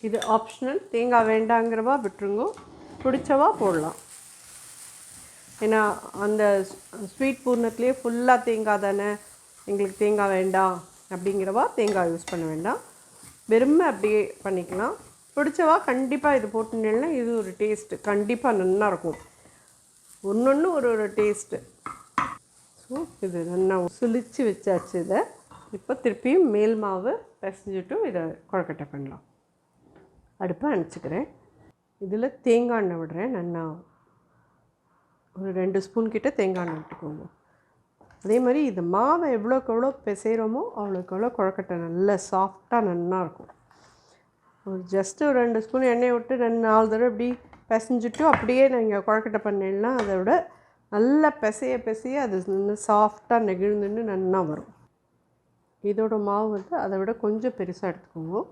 இது ஆப்ஷனல். தேங்காய் வேண்டாங்கிறவா விட்டுருங்கோ, பிடிச்சவா போடலாம். ஏன்னா அந்த ஸ்வீட் பூர்ணத்துலேயே ஃபுல்லாக தேங்காய் தானே, எங்களுக்கு தேங்காய் வேண்டாம் அப்படிங்கிறவா தேங்காய் யூஸ் பண்ண வேண்டாம். வெறுமை அப்படியே பண்ணிக்கலாம். பிடிச்சவா கண்டிப்பாக இது போட்டுனேன்னா இது ஒரு டேஸ்ட்டு கண்டிப்பாக நல்லாயிருக்கும். ஒன்று ஒரு டேஸ்ட்டு. ஸோ இது நல்லா சுழிச்சு வச்சாச்சு. இதை இப்போ திருப்பியும் மேல் மாவு பிசைஞ்சிட்டு இதை கொழுக்கட்டை பண்ணலாம். அடுப்பை அணைச்சிக்கிறேன். இதில் தேங்காய் எண்ணெய் விடுறேன். நல்லா ஒரு 2 ஸ்பூன் கிட்ட தேங்காய் எண்ணெய் விட்டுக்கோங்க. அதே மாதிரி இது மாவை எவ்வளோக்கு எவ்வளோ பிசைகிறோமோ அவ்வளோக்கு எவ்வளோ கொழுக்கட்டை நல்லா சாஃப்டாக நல்லாயிருக்கும். ஒரு ஜஸ்ட்டு ஒரு 2 ஸ்பூன் எண்ணெயை விட்டு 4 தடவை இப்படி பிசைஞ்சிட்டு அப்படியே நீங்கள் கொழுக்கட்டை பண்ணீங்கன்னா அதை விட நல்லா பிசைய அது நல்லா சாஃப்டாக நெகிழ்ந்துன்னு நல்லா வரும். இதோட மாவு அதை விட கொஞ்சம் பெருசாக எடுத்துக்கோங்க.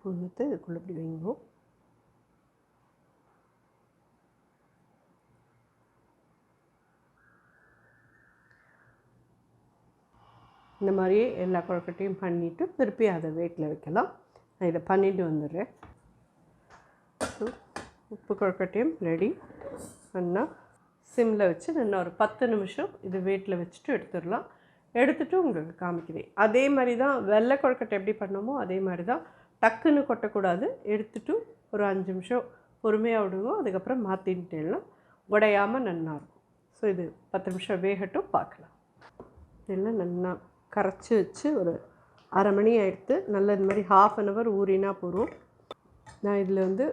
ஸ்பூன் எடுத்து இதுக்குள்ளே இப்படி வைங்க. இந்த மாதிரியே எல்லா கொழுக்கட்டையும் பண்ணிவிட்டு திருப்பி அதை வெயிட்டில் வைக்கலாம். நான் இதை பண்ணிட்டு வந்துடுறேன். ஸோ உப்பு கொழுக்கட்டையும் ரெடி. நல்லா சிம்மில் வச்சு நல்லா ஒரு 10 நிமிஷம் இது வெயிட்டில் வச்சுட்டு எடுத்துடலாம். எடுத்துகிட்டு உங்களுக்கு காமிக்கிறேன். அதே மாதிரி தான் வெள்ளை கொழுக்கட்டை எப்படி பண்ணோமோ அதே மாதிரி தான். டக்குன்னு கொட்டக்கூடாது. எடுத்துகிட்டு ஒரு 5 நிமிஷம் பொறுமையாக விடுவோம். அதுக்கப்புறம் மாற்றிட்டேன்னா உடையாமல் நல்லாயிருக்கும். ஸோ இது 10 நிமிஷம் வேகட்டும், பார்க்கலாம். இதெல்லாம் நல்லா கரைச்சி வச்சு ஒரு அரை மணி ஆகிடுத்து. நல்லா இந்த மாதிரி 1/2 hour ஊறினா போதும். நான் இதில் வந்து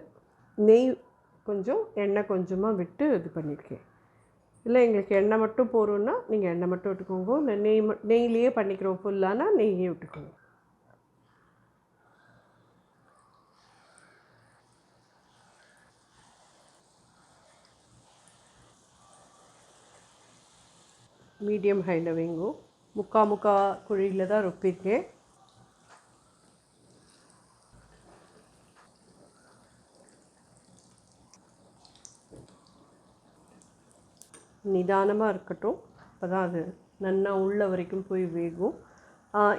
நெய் கொஞ்சம் எண்ணெய் கொஞ்சமாக விட்டு இது பண்ணியிருக்கேன். இல்லை எங்களுக்கு எண்ணெய் மட்டும் போகிறோன்னா நீங்கள் எண்ணெய் மட்டும் விட்டுக்கோங்க. இல்லை நெய்லேயே பண்ணிக்கிறோம் ஃபுல்லானா நெய்யே விட்டுக்கோங்க. மீடியம் ஹையில் வைங்கோ. முக்கா குழியில் தான் ருப்பியிருக்கேன். நிதானமாக இருக்கட்டும். அப்போ தான் அது நல்லா உள்ள வரைக்கும் போய் வேகும்.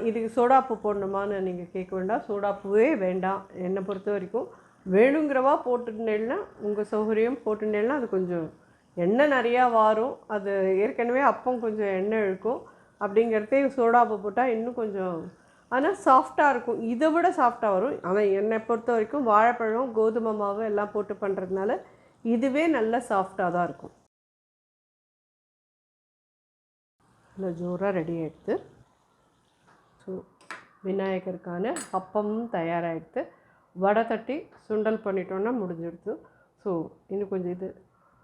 இதுக்கு சோடாப்பு போடணுமான்னு நீங்கள் கேட்க வேண்டாம். சோடாப்புவே வேண்டாம். என்னை பொறுத்த வரைக்கும் வேணுங்கிறவா போட்டுட்டேன்னா உங்கள் சௌகரியம். போட்டுட்டேன்னா அது கொஞ்சம் எண்ணெய் நிறையா வாரும். அது ஏற்கனவே அப்பம் கொஞ்சம் எண்ணெய் இழுக்கும். அப்படிங்கிறதே சோடாப்பு போட்டால் இன்னும் கொஞ்சம் ஆனால் சாஃப்டாக இருக்கும். இதை விட சாஃப்டாக வரும். ஆனால் என்னை பொறுத்த வரைக்கும் வாழைப்பழம் கோதுமை மாவு எல்லாம் போட்டு பண்ணுறதுனால இதுவே நல்ல சாஃப்டாக தான் இருக்கும். நல்லா ஜோராக ரெடி ஆகிடுது. ஸோ விநாயகருக்கான அப்பமும் தயாராகிடுது. வடை தட்டி சுண்டல் பண்ணிட்டோன்னா முடிஞ்சிடுது. ஸோ இன்னும் கொஞ்சம் இது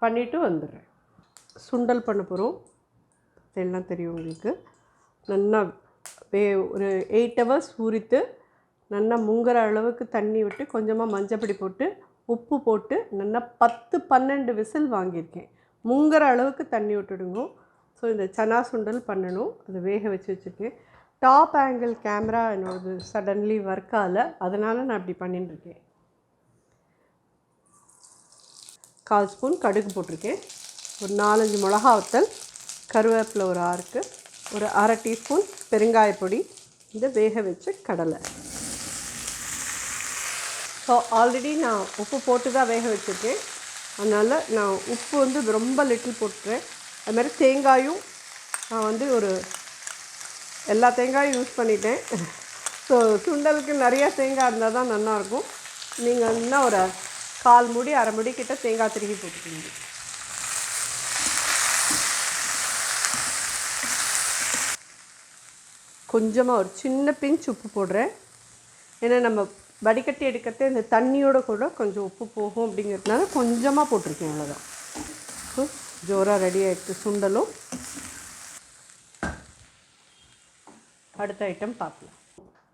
பண்ணிவிட்டு வந்துடுறேன். சுண்டல் பண்ண போகிறோம். எல்லாம் தெரியும் உங்களுக்கு. நல்லா ஒரு 8 hours ஊறித்து நல்லா முங்குற அளவுக்கு தண்ணி விட்டு கொஞ்சமாக மஞ்சப்பொடி போட்டு உப்பு போட்டு நல்லா 10-12 விசில் வாங்கியிருக்கேன். முங்குற அளவுக்கு தண்ணி விட்டுடுங்க. ஸோ இந்த சனா சுண்டல் பண்ணணும். அதை வேக வச்சு வச்சுருக்கேன். டாப் ஆங்கிள் கேமரா என்னோடது சடன்லி ஒர்க் ஆகலை. அதனால் நான் இப்படி பண்ணிட்டுருக்கேன். 1/4 ஸ்பூன் கடுகு போட்டிருக்கேன். ஒரு 4-5 மிளகா வத்தல், கருவேப்பிலை ஒரு 6, ஒரு அரை டீஸ்பூன் பெருங்காயப்பொடி, இந்த வேக வச்ச கடலை. ஸோ ஆல்ரெடி நான் உப்பு போட்டு தான் வேக வச்சுருக்கேன். அதனால் நான் உப்பு வந்து ரொம்ப லிட்டில் போட்டுறேன். அதுமாதிரி தேங்காயும் நான் வந்து ஒரு எல்லா தேங்காயும் யூஸ் பண்ணிட்டேன். ஸோ சுண்டலுக்கு நிறையா தேங்காய் இருந்தால் தான் நல்லாயிருக்கும். நீங்கள் இன்னும் ஒரு 1/4 மூடி 1/2 மூடி கிட்ட தேங்காய் திருகி போட்டுக்கோங்க. கொஞ்சமாக ஒரு சின்ன பிஞ்ச் உப்பு போடுறேன். ஏன்னா நம்ம வடிகட்டி எடுக்கிறதே இந்த தண்ணியோட கூட கொஞ்சம் உப்பு போகும் அப்படிங்கிறதுனால கொஞ்சமாக போட்டிருக்கேன். அவ்வளோதான். ஸோ ஜோராக ரெடி ஆகிடுச்சு சுண்டலும். அடுத்த ஐட்டம் பார்க்கலாம்.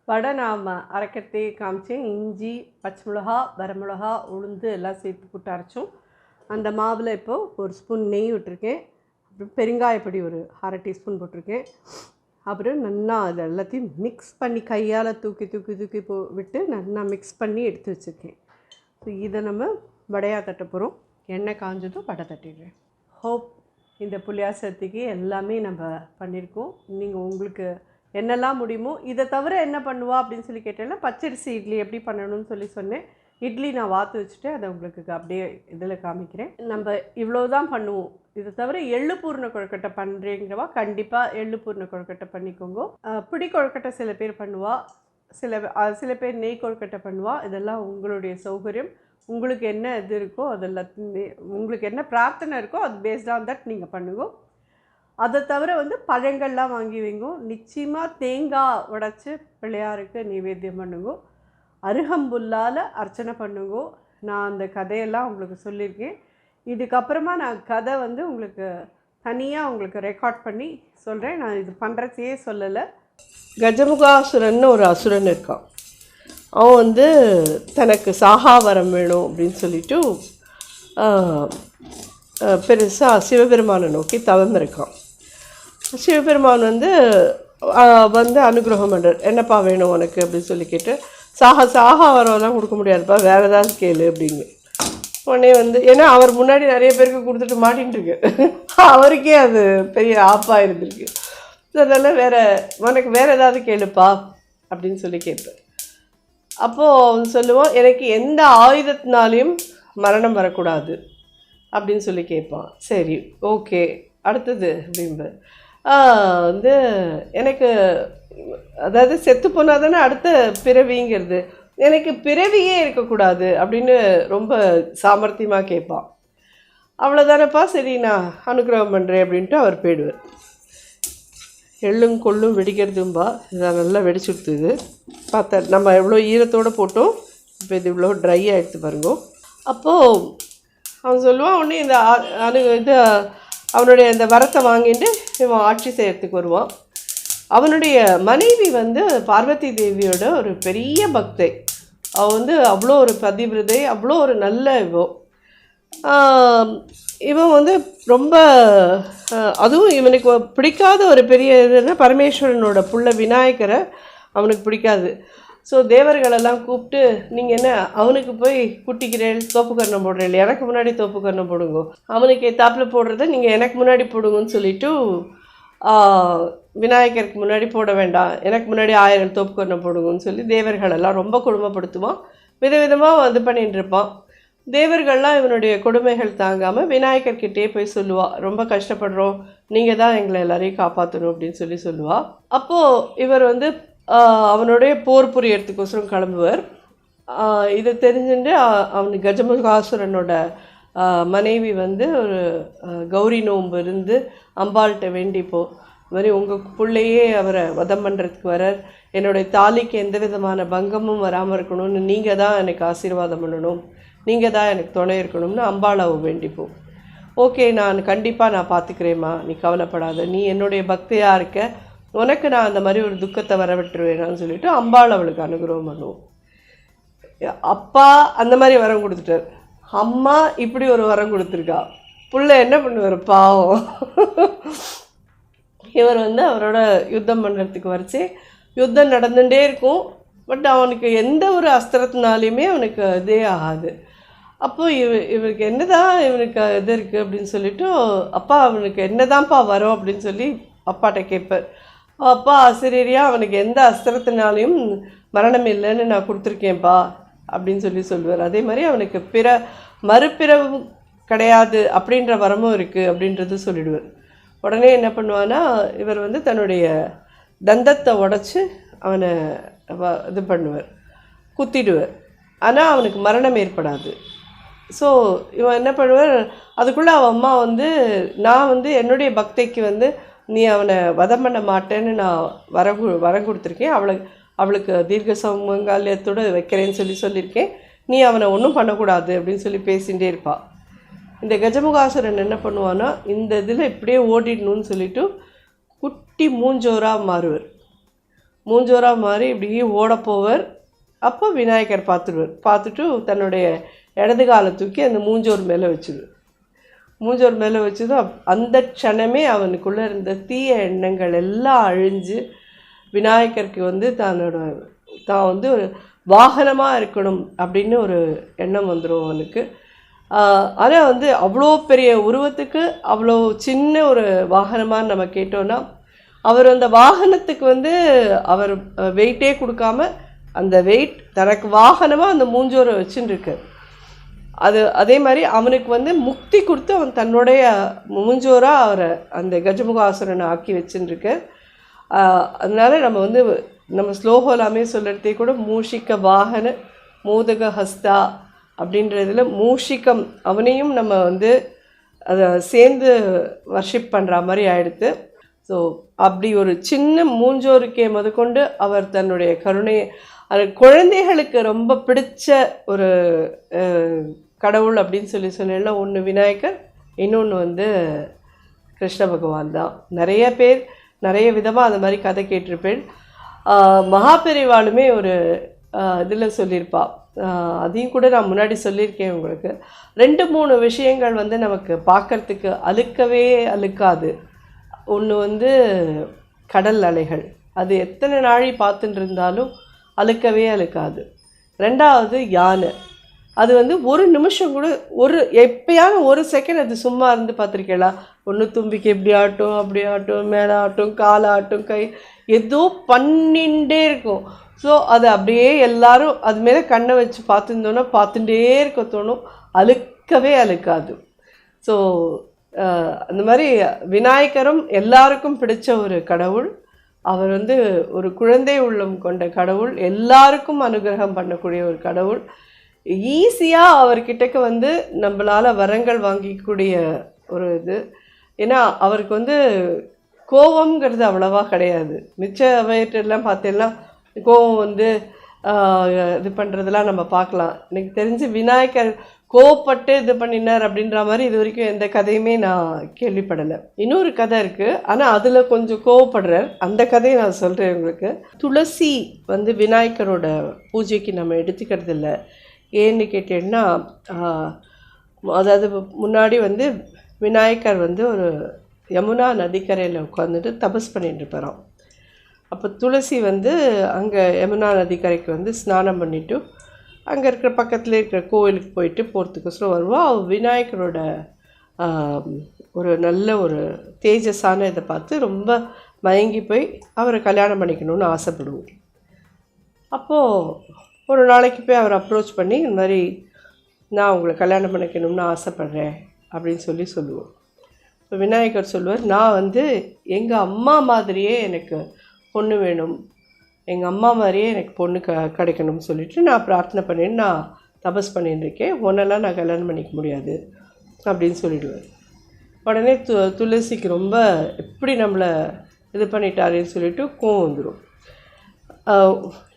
வடை நாம் அரைக்கிறதே காமிச்சேன். இஞ்சி, பச்சை மிளகா, வரமிளகா, உளுந்து எல்லாம் சேர்த்து போட்டு அரைச்சோம். அந்த மாவில் இப்போது ஒரு ஸ்பூன் நெய் விட்டுருக்கேன். அப்புறம் பெருங்காயப்பொடி ஒரு அரை டீஸ்பூன் போட்டிருக்கேன். அப்புறம் நல்லா அது எல்லாத்தையும் மிக்ஸ் பண்ணி கையால் தூக்கி விட்டு நல்லா மிக்ஸ் பண்ணி எடுத்து வச்சுருக்கேன். ஸோ இதை நம்ம வடையாக தட்ட போகிறோம். எண்ணெய் காஞ்சதும் வடை தட்டிடுறேன். ஹோப் இந்த புளியார் சதுர்த்திக்கு எல்லாமே நம்ம பண்ணியிருக்கோம். நீங்கள் உங்களுக்கு என்னெல்லாம் முடியுமோ. இதை தவிர என்ன பண்ணுவா அப்படின்னு சொல்லி கேட்டேன்னா பச்சரிசி இட்லி எப்படி பண்ணணும்னு சொல்லி சொன்னேன். இட்லி நான் வாத்து வச்சுட்டு அதை உங்களுக்கு அப்படியே இதில் காமிக்கிறேன். நம்ம இவ்வளோ தான் பண்ணுவோம். இதை தவிர எள்ளு பூர்ண கொழுக்கட்டை பண்ணுறீங்கவா கண்டிப்பாக எள்ளு பூர்ண கொழுக்கட்டை பண்ணிக்கோங்க. பிடி கொழுக்கட்டை சில பேர் பண்ணுவா, சில பேர் நெய் கொழுக்கட்டை பண்ணுவா. இதெல்லாம் உங்களுடைய சௌகரியம். உங்களுக்கு என்ன இது இருக்கோ அதெல்லாம் உங்களுக்கு என்ன பிரார்த்தனை இருக்கோ அது பேஸ்ட் ஆன் தட் நீங்கள் பண்ணுங்க. அதை தவிர வந்து பழங்கள்லாம் வாங்கி வைங்க. நிச்சயமாக தேங்காய் உடைச்சி பிள்ளையாருக்கு நைவேத்தியம் பண்ணுங்க. அருகம்புல்லால் அர்ச்சனை பண்ணுங்க. நான் அந்த கதையெல்லாம் உங்களுக்கு சொல்லியிருக்கேன். இதுக்கப்புறமா நான் கதை வந்து உங்களுக்கு தனியாக உங்களுக்கு ரெக்கார்ட் பண்ணி சொல்கிறேன். நான் இது பண்ணுறதையே சொல்லலை. கஜமுகாசுரன்னு ஒரு அசுரன் இருக்கான். அவன் வந்து தனக்கு சாகாவரம் வேணும் அப்படின்னு சொல்லிட்டு பெருசாக சிவபெருமானை நோக்கி தவம் இருக்கான். சிவபெருமான் வந்து அனுகிரகம் பண்ணுறார். என்னப்பா வேணும் உனக்கு அப்படின்னு சொல்லி கேட்டு சாகா வரவெல்லாம் கொடுக்க முடியாதுப்பா, வேறு ஏதாவது கேளு அப்படிங்க. உடனே வந்து ஏன்னா அவர் முன்னாடி நிறைய பேருக்கு கொடுத்துட்டு மாட்டின்னு இருக்கு, அவருக்கே அது பெரிய ஆப்பாக இருந்திருக்கு. அதனால் உனக்கு வேறு ஏதாவது கேளுப்பா அப்படின்னு சொல்லி கேட்பேன். அப்போது அவன் சொல்லுவான், எனக்கு எந்த ஆயுதத்தினாலையும் மரணம் வரக்கூடாது அப்படின்னு சொல்லி கேட்பான். சரி, ஓகே, அடுத்தது அப்படின்பேன். வந்து எனக்கு அதாவது செத்து போனால் தானே அடுத்த பிறவிங்கிறது, எனக்கு பிறவியே இருக்கக்கூடாது அப்படின்னு ரொம்ப சாமர்த்தியமாக கேட்பான். அவ்வளோதானப்பா, சரி நான் அனுகிரகம் பண்ணுறேன் அப்படின்ட்டு அவர் போயிடுவார். எள்ளும் கொள்ளும் வெடிக்கிறதும்பா, இதை நல்லா வெடிச்சுடுத்துது. பார்த்தா நம்ம எவ்வளோ ஈரத்தோடு போட்டோம், இப்போ இது இவ்வளோ ட்ரை ஆகிடுத்து பாருங்க. அப்போது அவன் சொல்லுவான், உடனே இது அவனுடைய இந்த வரத்தை வாங்கிட்டு இவன் ஆட்சி செய்கிறதுக்கு வருவான். அவனுடைய மனைவி வந்து பார்வதி தேவியோட ஒரு பெரிய பக்தை. அவள் வந்து அவ்வளோ ஒரு பதிவிரதை, அவ்வளோ ஒரு நல்ல இவன் வந்து ரொம்ப அதுவும் இவனுக்கு பிடிக்காத ஒரு பெரிய இதுன்னா பரமேஸ்வரனோட புள்ள விநாயகரை அவனுக்கு பிடிக்காது. ஸோ தேவர்களெல்லாம் கூப்பிட்டு, நீங்கள் என்ன அவனுக்கு போய் குட்டிக்கிறேன் தோப்பு கர்ணம் போடுறேன், எனக்கு முன்னாடி தோப்பு கர்ணம் போடுங்க, அவனுக்கு தாப்பில் போடுறத நீங்கள் எனக்கு முன்னாடி போடுங்கன்னு சொல்லிவிட்டு விநாயகருக்கு முன்னாடி போட வேண்டாம், எனக்கு முன்னாடி 1000 தோப்பு கர்ணம் போடுங்கன்னு சொல்லி தேவர்களெல்லாம் ரொம்ப கொடுமைப்படுத்துவான். விதவிதமாக இது பண்ணிட்டு இருப்பான். தேவர்கள்லாம் இவனுடைய கொடுமைகள் தாங்காமல் விநாயகர்கிட்டே போய் சொல்லுவாள், ரொம்ப கஷ்டப்படுறோம், நீங்கள் தான் எங்களை எல்லாரையும் காப்பாற்றணும் அப்படின்னு சொல்லி சொல்லுவாள். அப்போது இவர் வந்து அவனுடைய போர் புரியறதுக்கோசரம் கிளம்புவார். இதை தெரிஞ்சுட்டு அவனுக்கு கஜமுகாசுரனோட மனைவி வந்து ஒரு கௌரி நோன்பு இருந்து அம்பாள்கிட்ட வேண்டிப்போ, இது மாதிரி உங்கள் பிள்ளையே அவரை வதம் பண்ணுறதுக்கு வரார், என்னுடைய தாலிக்கு எந்த விதமான பங்கமும் வராமல் இருக்கணும்னு நீங்கள் தான் எனக்கு ஆசீர்வாதம் பண்ணணும், நீங்கள் தான் எனக்கு துணை இருக்கணும்னு அம்பாளை வேண்டிப்போம். ஓகே, நான் கண்டிப்பாக நான் பார்த்துக்கிறேம்மா, நீ கவலைப்படாத, நீ என்னுடைய பக்தியாக இருக்க, உனக்கு நான் அந்த மாதிரி ஒரு துக்கத்தை வர விட்டுருவேனான்னு சொல்லிவிட்டு அம்பாள் அவளுக்கு அனுகிரகம் பண்ணுவோம். அப்பா அந்த மாதிரி வரம் கொடுத்துட்டார், அம்மா இப்படி ஒரு வரம் கொடுத்துருக்கா. புள்ள என்ன பண்ணுவார் பாவம். இவர் வந்து அவரோட யுத்தம் பண்ணுறதுக்கு வரைச்சி யுத்தம் நடந்துகிட்டே இருக்கும். பட் அவனுக்கு எந்த ஒரு அஸ்திரத்தினாலையுமே அவனுக்கு இதே ஆகாது. அப்போது இவருக்கு என்னதான் இவனுக்கு இது இருக்குது அப்படின்னு சொல்லிவிட்டு, அப்பா அவனுக்கு என்னதான்ப்பா வரும் அப்படின்னு சொல்லி அப்பாட்ட கேட்பார். அப்பா ஆசிரியரியா, அவனுக்கு எந்த அஸ்திரத்தினாலையும் மரணம் இல்லைன்னு நான் கொடுத்துருக்கேன்ப்பா அப்படின்னு சொல்லி சொல்லுவார். அதே மாதிரி அவனுக்கு மறுபிறவு கிடையாது அப்படின்ற வரமும் இருக்குது அப்படின்றது சொல்லிடுவார். உடனே என்ன பண்ணுவான்னா, இவர் வந்து தன்னுடைய தந்தத்தை உடச்சி அவனை இது பண்ணுவார், குத்திடுவார். ஆனால் அவனுக்கு மரணம் ஏற்படாது. ஸோ இவன் என்ன பண்ணுவார், அதுக்குள்ளே அவன் அம்மா வந்து, நான் வந்து என்னுடைய பக்தைக்கு வந்து நீ அவனை வதம் பண்ண மாட்டேன்னு நான் வரம் கொடுத்துருக்கேன், அவளுக்கு தீர்க்க சமங்காலியத்தோடு வைக்கிறேன்னு சொல்லியிருக்கேன், நீ அவனை ஒன்றும் பண்ணக்கூடாது அப்படின்னு சொல்லி பேசிகிட்டே இருப்பாள். இந்த கஜமுகாசுரன் என்ன பண்ணுவான்னா, இந்த இதில் இப்படியே ஓடிடணும்னு சொல்லிவிட்டு குட்டி மூஞ்சோராக மாறுவார். மூஞ்சோராக மாறி இப்படியே ஓடப்போவர். அப்போ விநாயகர் பார்த்துட்டு தன்னுடைய இடது காலை தூக்கி அந்த மூஞ்சோர் மேலே வச்சுடுவார். மூஞ்சோர் மேலே வச்சதும் அந்த க்ஷணமே அவனுக்குள்ளே இருந்த தீய எண்ணங்கள் எல்லாம் அழிஞ்சு விநாயகருக்கு வந்து தான் வந்து ஒரு வாகனமாக இருக்கணும் அப்படின்னு ஒரு எண்ணம் வந்துடும் அவனுக்கு. ஆனால் வந்து அவ்வளோ பெரிய உருவத்துக்கு அவ்வளோ சின்ன ஒரு வாகனமாக நம்ம கேட்டோன்னா, அவர் அந்த வாகனத்துக்கு வந்து அவர் வெயிட்டே கொடுக்காம அந்த வெயிட் தனக்கு வாகனமாக அந்த மூஞ்சோரை வச்சுட்டுருக்கு. அதே மாதிரி அவனுக்கு வந்து முக்தி கொடுத்து அவன் தன்னுடைய மூஞ்சோராக அவரை அந்த கஜமுகாசுரனை ஆக்கி வச்சுட்டுருக்கு. அதனால நம்ம வந்து நம்ம ஸ்லோகோலாமே சொல்கிறதே கூட மூஷிக்க வாகன மோதக ஹஸ்தா அப்படின்றதில் மூஷிக்கம் அவனையும் நம்ம வந்து அதை சேர்ந்து வர்ஷிப் பண்ணுற மாதிரி ஆகிடுது. ஸோ அப்படி ஒரு சின்ன மூஞ்சோருக்கே முதற்கொண்டு அவர் தன்னுடைய கருணையை, அது குழந்தைகளுக்கு ரொம்ப பிடிச்ச ஒரு கடவுள் அப்படின்னு சொல்லலாம். ஒன்று விநாயகர், இன்னொன்று வந்து கிருஷ்ண பகவான் தான். நிறைய பேர் நிறைய விதமாக அந்த மாதிரி கதை கேட்டிருப்பேன். மகாபெரிவாளுமே ஒரு இதில் சொல்லியிருப்பா, அதையும் கூட நான் முன்னாடி சொல்லியிருக்கேன் உங்களுக்கு. 2-3 விஷயங்கள் வந்து நமக்கு பார்க்குறதுக்கு அழுக்கவே அழுக்காது. ஒன்று வந்து கடல் அலைகள், அது எத்தனை நாழி பார்த்துட்டு இருந்தாலும் அழுக்கவே அழுக்காது. ரெண்டாவது யானை. அது வந்து ஒரு நிமிஷம் கூட எப்பயாவது ஒரு செகண்ட் அது சும்மா இருந்து பார்த்துருக்கீங்களா? ஒன்று தும்பிக்கை இப்படி ஆட்டும், அப்படி ஆட்டும், மேலே ஆட்டும், காலை ஆட்டும், கை ஏதோ பண்ணிகிட்டே இருக்கும். ஸோ அது அப்படியே எல்லாரும் அது மேலே கண்ணை வச்சு பார்த்துருந்தோன்னா பார்த்துட்டே இருக்க தோணும். அழுக்கவே அழுக்காது. ஸோ அந்த மாதிரி விநாயகரும் எல்லாருக்கும் பிடிச்ச ஒரு கடவுள். அவர் வந்து ஒரு குழந்தை உள்ளம் கொண்ட கடவுள், எல்லாருக்கும் அனுகிரகம் பண்ணக்கூடிய ஒரு கடவுள். ஈஸியாக அவர்கிட்டக்கு வந்து நம்மளால் வரங்கள் வாங்கிக்கூடிய ஒரு இது. ஏன்னா அவருக்கு வந்து கோபம்ங்கிறது அவ்வளவா கிடையாது. மிச்ச வயிற்றெல்லாம் பார்த்தீங்கன்னா கோபம் வந்து இது பண்ணுறதெல்லாம் நம்ம பார்க்கலாம். எனக்கு தெரிஞ்சு விநாயகர் கோவப்பட்டு இது பண்ணினார் அப்படின்ற மாதிரி இது வரைக்கும் எந்த கதையுமே நான் கேள்விப்படலை. இன்னொரு கதை இருக்குது, ஆனால் அதில் கொஞ்சம் கோவப்படுறார். அந்த கதையை நான் சொல்கிறேன் உங்களுக்கு. துளசி வந்து விநாயகரோட பூஜைக்கு நம்ம எடுத்துக்கிறது இல்லை. ஏன்னு கேட்டீங்கன்னா, அதாவது முன்னாடி வந்து விநாயகர் வந்து ஒரு யமுனா நதிக்கரையில் உட்காந்துட்டு தபஸ் பண்ணிட்டு இருப்பாராம். அப்போ துளசி வந்து அங்கே யமுனா நதிக்கரைக்கு வந்து ஸ்நானம் பண்ணிவிட்டு அங்கே இருக்கிற பக்கத்தில் இருக்கிற கோவிலுக்கு போகிறதுக்கோசரம் வருவோம். விநாயகரோட ஒரு நல்ல ஒரு தேஜஸான இதை பார்த்து ரொம்ப மயங்கி போய் அவரை கல்யாணம் பண்ணிக்கணும்னு ஆசைப்படுவோம். அப்போது ஒரு நாளைக்கு போய் அவரை அப்ரோச் பண்ணி இந்த மாதிரி நான் உங்களை கல்யாணம் பண்ணிக்கணும்னு ஆசைப்பட்றேன் அப்படின்னு சொல்லுவோம். இப்போ விநாயகர் சொல்லுவார், நான் வந்து எங்கள் அம்மா மாதிரியே எனக்கு பொண்ணு வேணும், எங்கள் அம்மா மாதிரியே எனக்கு பொண்ணு கிடைக்கணும்னு சொல்லிவிட்டு நான் பிரார்த்தனை பண்ணிட்டு நான் தபஸ் பண்ணிட்டு இருக்கேன், ஒன்றெல்லாம் நான் கல்யாணம் பண்ணிக்க முடியாது அப்படின்னு சொல்லிவிடுவேன். உடனே துளசிக்கு ரொம்ப எப்படி நம்மளை இது பண்ணிட்டாருன்னு சொல்லிவிட்டு கோவம் வந்துடும்.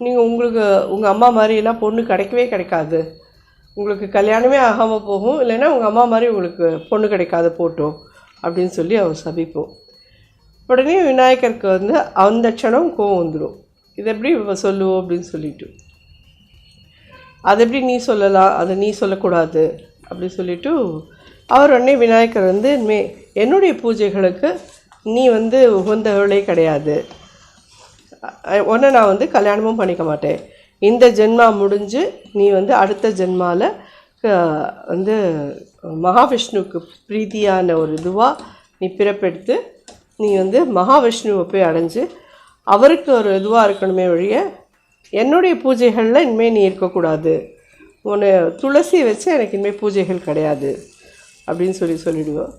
நீங்கள் உங்கள் அம்மா மாதிரியெல்லாம் பொண்ணு கிடைக்காது, உங்களுக்கு கல்யாணமே ஆகாமல் போகும், இல்லைன்னா உங்கள் அம்மா மாதிரி உங்களுக்கு பொண்ணு கிடைக்காது போட்டோம் அப்படின்னு சொல்லி அவர் சபிப்போம். உடனே விநாயகருக்கு வந்து அந்த க்ஷணம் கோவம் வந்துடும். இது எப்படி சொல்லுவோம் அப்படின்னு சொல்லிட்டு, அது எப்படி நீ சொல்லலாம், அதை நீ சொல்லக்கூடாது அப்படி சொல்லிவிட்டு அவர் உடனே விநாயகர் வந்து என்னுடைய பூஜைகளுக்கு நீ வந்து உகந்தவளே கிடையாது, உடனே நான் வந்து கல்யாணமும் பண்ணிக்க மாட்டேன், இந்த ஜென்மா முடிஞ்சு நீ வந்து அடுத்த ஜென்மாவில் வந்து மகாவிஷ்ணுவுக்கு பிரீதியான ஒரு இதுவாக நீ பிறப்பெடுத்து நீ வந்து மகாவிஷ்ணுவை போய் அடைஞ்சு அவருக்கு ஒரு இதுவாக இருக்கணுமே ஒழிய என்னுடைய பூஜைகளில் இனிமேல் நீ இருக்கக்கூடாது, உன்னை துளசி வச்சு எனக்கு இனிமேல் பூஜைகள் கிடையாது அப்படின்னு சொல்லிடுவோம்.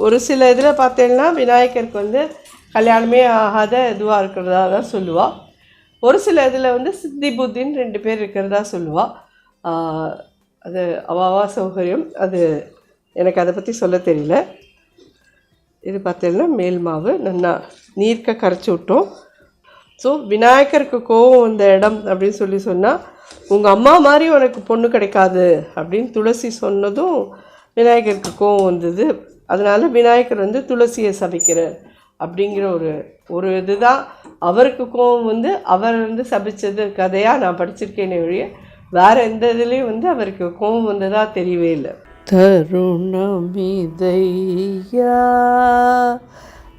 ஒரு சில இதில் பார்த்தீங்கன்னா விநாயகருக்கு வந்து கல்யாணமே ஆகாத இதுவாக இருக்கிறதா தான் சொல்லுவாள். ஒரு சில இதில் வந்து சித்தி புத்தின்னு 2 பேர் இருக்கிறதா சொல்லுவாள். அது அவாவா சௌகரியம், அது எனக்கு அதை பற்றி சொல்ல தெரியல. இது பார்த்தீங்கன்னா மேல் மாவு நல்லா நீர்க்க கரைச்சி விட்டோம். ஸோ விநாயகருக்கு கோவம் வந்த இடம் அப்படின்னு சொன்னால் உங்கள் அம்மா மாதிரி உனக்கு பொண்ணு கிடைக்காது அப்படின்னு துளசி சொன்னதும் விநாயகருக்கு கோவம் வந்தது. அதனால் விநாயகர் வந்து துளசியை சபிக்கிறார் அப்படிங்கிற ஒரு இதுதான். அவருக்கு கோவம் வந்து அவர் வந்து சபித்தது கதையாக நான் படிச்சிருக்கேனே ஒழிய வேறு எந்த இதுலேயும் வந்து அவருக்கு கோவம் வந்ததாக தெரியவே இல்லை. தருணமிதையா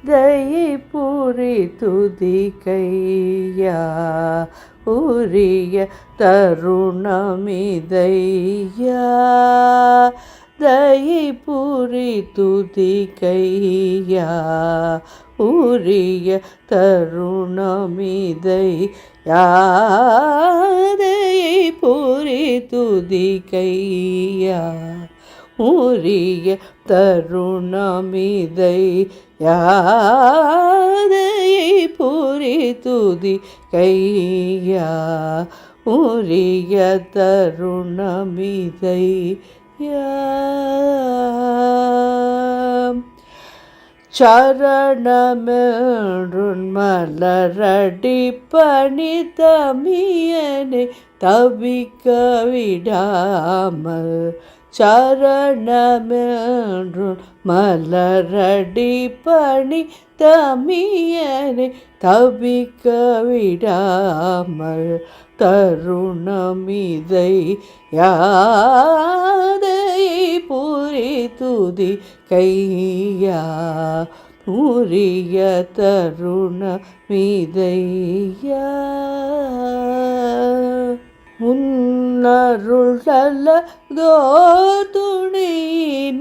தயை பூரி துதிக்கையா உரிய தருணமிதையா தயை பூரி துதிக்கையா உரிய தருணமிதையா தயை பூரி துதிக்கையா உரிய தருணமிதை யாதையை பூரி துதி கையா உரிய தருணமிதை சரணமென்றுன்மலரடி பணிதமியனை தவிக்க விடாமல் சரணமென்றும் மலரடி பணி தமியனை தவிக்க விடாமல் தருணமிதை யாதை பூரி துதி கையா உரிய தருணமிதையா உன்னருள் நல்லதோ துணை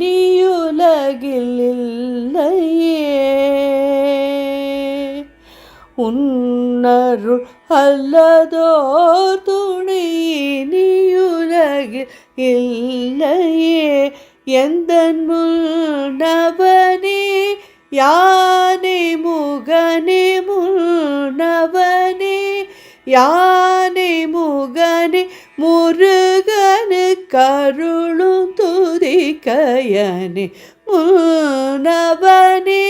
நீயுலகில் இல்லையே உன்னருள் அல்லதோ துணை நீயுலகில் இல்லையே எந்தன் முன்னவனே யானை முகனே முன்னவனே யானை முகனே முருகனு கருளும் துதிக்கையனே முன்னவனே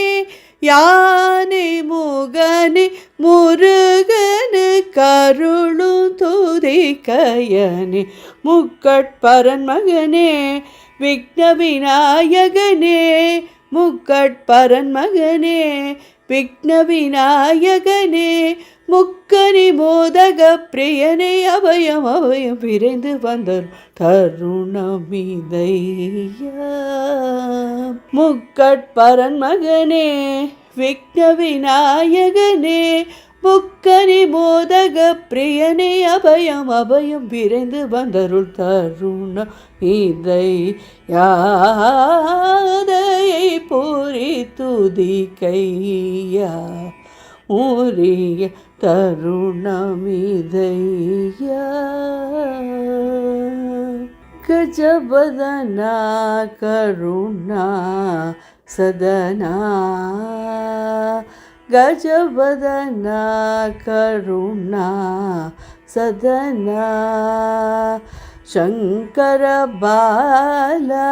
யானை முகனே முருகனு கருளும் துதிக்கையனே முக்கட்பரன் மகனே விக்ன விநாயகனே முக்கட்பரன் மகனே விக்ன விநாயகனே முக்கனி மோதக பிரியனே அபயம் அபயம் விரைந்து வந்தர் தருணமிதையா முக்கட்பரன் மகனே விக்ன விநாயகனே முக்கனி மோதக பிரியனே அபயம் அபயம் விரைந்து வந்தருள் தருணம் இதை யாதையை பூரி துதிக்கையா உரிய தருணமிதையா கஜபதனா கருணா சதனா गजवदना करुणा सदना शंकर बाला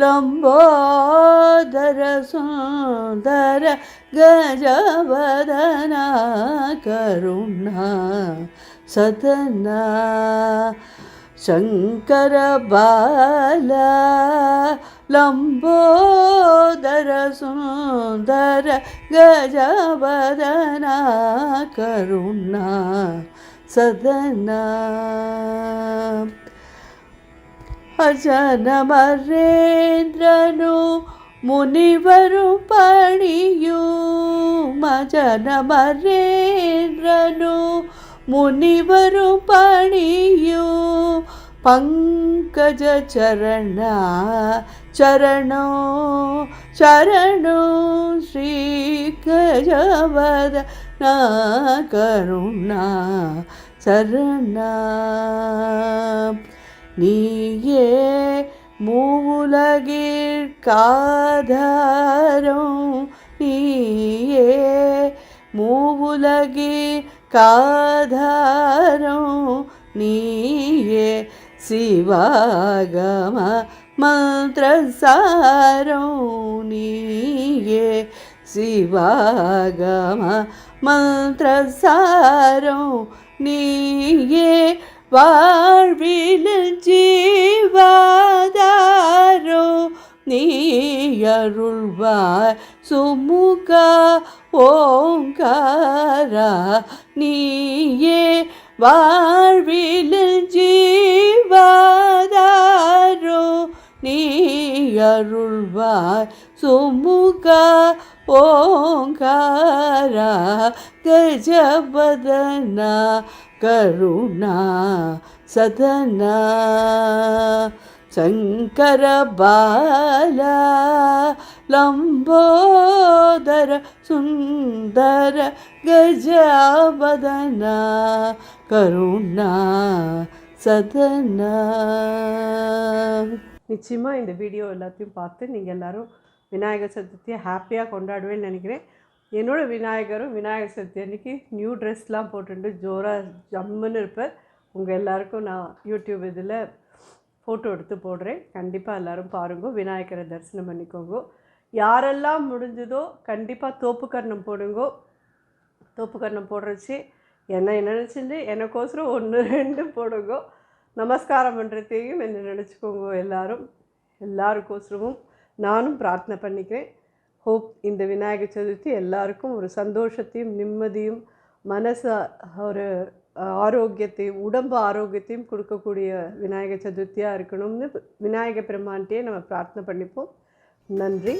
लंबोदर सुंदर गजवदना करुणा सदना शंकर बाला लंबोदर सुंदर गजवदना करुणा सदना अजनमरेन्द्रनु मुनिवरु पणियु अजनमरेन्द्रनु मुनिवरु पणियु पंकज चरण चरणो चरणो श्री गजवदना करुणा शरणा நீயே மூவுலகிற்காதாரம் நீயே மூவுலகிற்காதாரம் நீயே சிவாகம மந்திரசாரம் நீயே சிவாகம மந்திரசாரம் நீயே வாழ்வில் ஜீவாதாரோ நீ அருள்வாய் சுமுக ஓங்காரா நீயே வாழ்வில் ஜீவாதாரோ நீ அருள்வாய் சுமுக ஓங்காரா கஜபதனா करुणा सदना शंकर बाला लंबोदर सुंदर गजवदना करुणा सदना நிச்சயமாக இந்த வீடியோ எல்லாத்தையும் பார்த்து நீங்கள் எல்லோரும் விநாயகர் சதுர்த்தியை ஹாப்பியாக கொண்டாடுவேன்னு நினைக்கிறேன். என்னோடய விநாயகரும் விநாயகர் சதுர்த்தி அன்றைக்கி நியூ ட்ரெஸ்லாம் போட்டுட்டு ஜோராக ஜம்முன்னு இருப்பேன். உங்கள் எல்லாருக்கும் நான் யூடியூப் இதில் ஃபோட்டோ எடுத்து போடுறேன். கண்டிப்பாக எல்லோரும் பாருங்க, விநாயகரை தரிசனம் பண்ணிக்கோங்க. யாரெல்லாம் முடிஞ்சதோ கண்டிப்பாக தோப்புக்கரணம் போடுங்கோ. தோப்புக்கரணம் போடுறச்சு என்னை நினச்சிட்டு எனக்கோசரம் 1-2 போடுங்கோ. நமஸ்காரம் பண்ணுறதையும் என்ன நினச்சிக்கோங்க. எல்லாருக்கோசரமும் நானும் பிரார்த்தனை பண்ணிக்கிறேன். ஹோப் இந்த விநாயகர் சதுர்த்தி எல்லாருக்கும் ஒரு சந்தோஷத்தையும் நிம்மதியும் மனசு ஒரு ஆரோக்கியத்தையும் உடம்பு ஆரோக்கியத்தையும் கொடுக்கக்கூடிய விநாயகர் சதுர்த்தியாக இருக்கணும்னு விநாயகர் பெருமான்கிட்டே நம்ம பிரார்த்தனை பண்ணிப்போம். நன்றி.